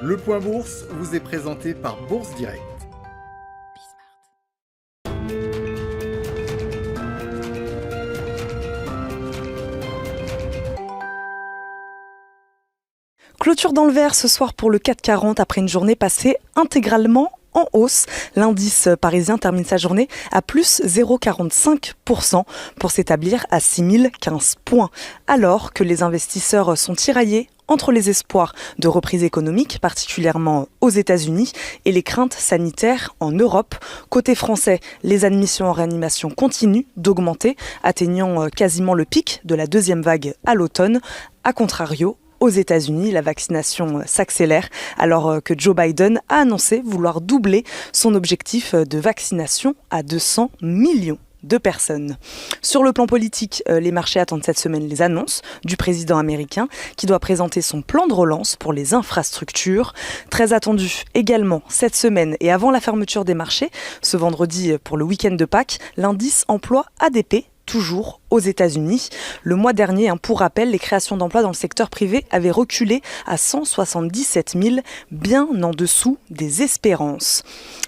Le Point Bourse vous est présenté par Bourse Direct. Clôture dans le vert ce soir pour le CAC 40 après une journée passée intégralement en hausse. L'indice parisien termine sa journée à plus 0,45% pour s'établir à 6015 points. Alors que les investisseurs sont tiraillés entre les espoirs de reprise économique, particulièrement aux États-Unis, et les craintes sanitaires en Europe. Côté français, les admissions en réanimation continuent d'augmenter, atteignant quasiment le pic de la deuxième vague à l'automne. A contrario, aux États-Unis, la vaccination s'accélère alors que Joe Biden a annoncé vouloir doubler son objectif de vaccination à 200 millions de personnes. Sur le plan politique, les marchés attendent cette semaine les annonces du président américain qui doit présenter son plan de relance pour les infrastructures. Très attendu également cette semaine et avant la fermeture des marchés, ce vendredi pour le week-end de Pâques, l'indice emploi ADP toujours aux États-Unis. Le mois dernier, pour rappel, les créations d'emplois dans le secteur privé avaient reculé à 177 000, bien en dessous des espérances.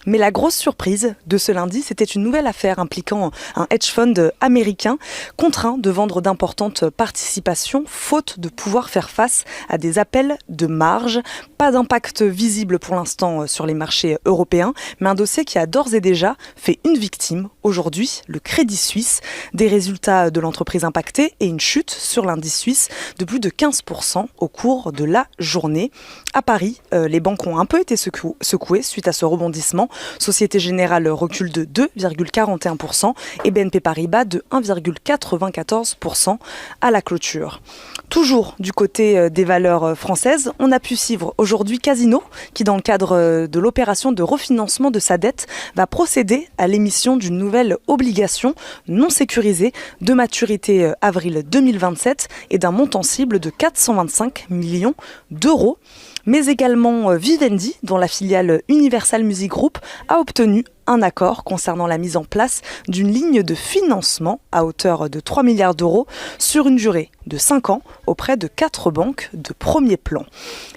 Mais la grosse surprise de ce lundi, c'était une nouvelle affaire impliquant un hedge fund américain contraint de vendre d'importantes participations faute de pouvoir faire face à des appels de marge. Pas d'impact visible pour l'instant sur les marchés européens, mais un dossier qui a d'ores et déjà fait une victime aujourd'hui, le Crédit Suisse. Des résultats de l'entreprise impactée et une chute sur l'indice suisse de plus de 15% au cours de la journée. À Paris, les banques ont un peu été secouées suite à ce rebondissement. Société Générale recule de 2,41% et BNP Paribas de 1,94% à la clôture. Toujours du côté des valeurs françaises, on a pu suivre aujourd'hui Casino qui, dans le cadre de l'opération de refinancement de sa dette, va procéder à l'émission d'une nouvelle obligation non sécurisée de maturité avril 2027 et d'un montant cible de 425 millions d'euros. Mais également Vivendi, dont la filiale Universal Music Group a obtenu un accord concernant la mise en place d'une ligne de financement à hauteur de 3 milliards d'euros sur une durée de 5 ans auprès de 4 banques de premier plan.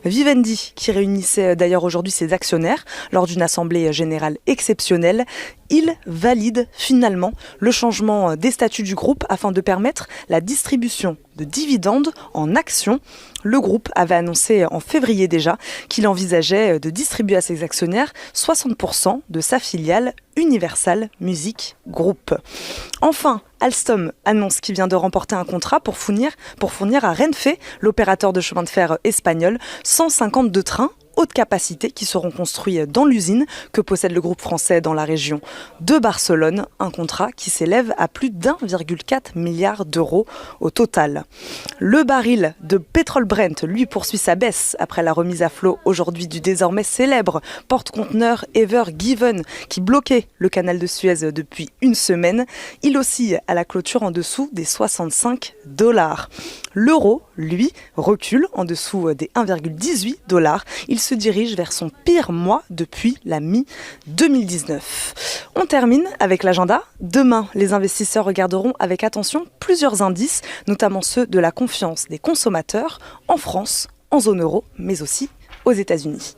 Vivendi, qui réunissait d'ailleurs aujourd'hui ses actionnaires lors d'une assemblée générale exceptionnelle, il valide finalement le changement des statuts du groupe afin de permettre la distribution de dividendes en actions. Le groupe avait annoncé en février déjà qu'il envisageait de distribuer à ses actionnaires 60% de sa filiale Universal Music Group. Enfin, Alstom annonce qu'il vient de remporter un contrat pour fournir à Renfe, l'opérateur de chemin de fer espagnol, 152 trains haute capacité qui seront construits dans l'usine que possède le groupe français dans la région de Barcelone, un contrat qui s'élève à plus d'1,4 milliard d'euros au total. Le baril de pétrole Brent, lui, poursuit sa baisse après la remise à flot aujourd'hui du désormais célèbre porte-conteneur Ever Given qui bloquait le canal de Suez depuis une semaine. Il oscille à la clôture en dessous des 65 $. L'euro, lui, recule en dessous des 1,18 $. Il se dirige vers son pire mois depuis la mi-2019. On termine avec l'agenda. Demain, les investisseurs regarderont avec attention plusieurs indices, notamment ceux de la confiance des consommateurs en France, en zone euro, mais aussi aux États-Unis.